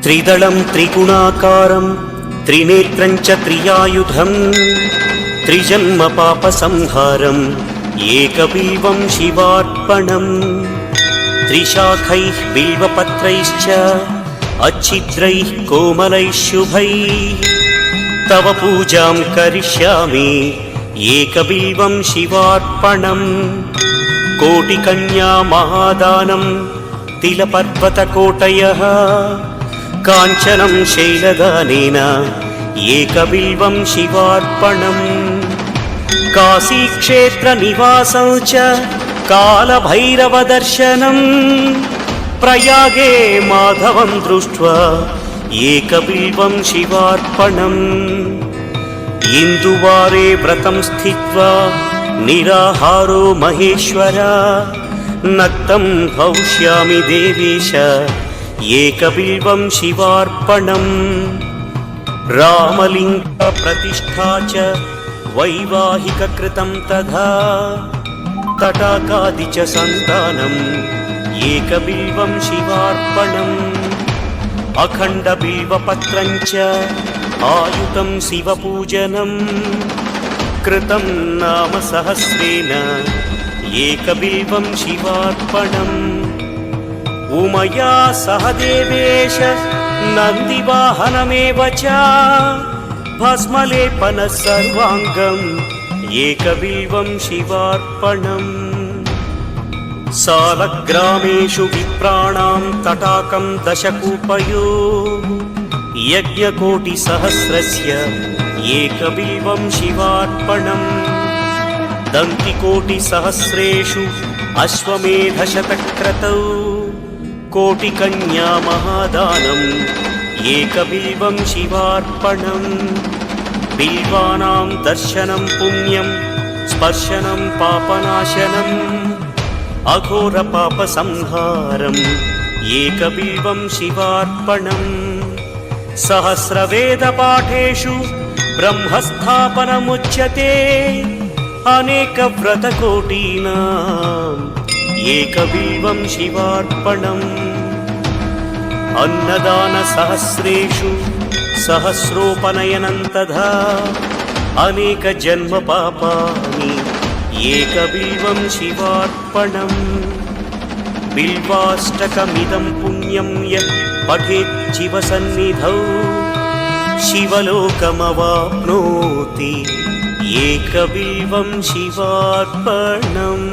त्रिदलं त्रिगुणाकारं त्रिनेत्रं च त्रियायुधं त्रिजन्म पापसंहारम् एकबिल्वं शिवार्पणम् त्रिशाखैः बिल्वपत्रैश्च अच्छिद्रैः कोमलैः शुभैः तव पूजां करिष्यामि एकबिल्वं शिवार्पणम् कोटिकन्या महादानं तिलपर्वतकोटयः काञ्चनं शैलदानेन एकबिल्वं शिवार्पणम् काशीक्षेत्रनिवासं च कालभैरवदर्शनम् प्रयागे माधवं दृष्ट्वा एकबिल्वं शिवार्पणम् इन्दुवारे व्रतं स्थित्वा निराहारो महेश्वर नक्तं भविष्यामि देवेश एकबिल्वं शिवार्पणम् रामलिङ्गप्रतिष्ठा च वैवाहिककृतं तथा तटाकादि च सन्तानम् एकबिल्वं शिवार्पणम् अखण्डबिल्वपत्रं च आयुतं शिवपूजनम् कृतं नाम सहस्रेण एकबिल्वं शिवार्पणम् उमया सह देवेश नन्दिवाहनमेव च भस्मलेपन सर्वाङ्गम् एकबिल्वं शिवार्पणम् सालग्रामेषु विप्राणां तटाकं दशकूपयो यज्ञकोटिसहस्रस्य एकबिल्वं शिवार्पणम् दन्तिकोटिसहस्रेषु अश्वमेधशतक्रतौ कोटिकन्या महादानम् एकबिल्वं शिवार्पणम् बिल्वानां दर्शनं पुण्यं स्पर्शनं पापनाशनम् अघोरपापसंहारम् एकबिल्वं शिवार्पणम् सहस्रवेदपाठेषु ब्रह्मस्थापनमुच्यते अनेकव्रतकोटीनाम् एकबिल्वं शिवार्पणम् अन्नदानसहस्रेषु सहस्रोपनयनं तथा अनेकजन्मपापानि एकबिल्वं शिवार्पणम् बिल्वाष्टकमिदं पुण्यं यत् पठेत् शिवसन्निधौ शिवलोकमवाप्नोति एकबिल्वं शिवार्पणम्।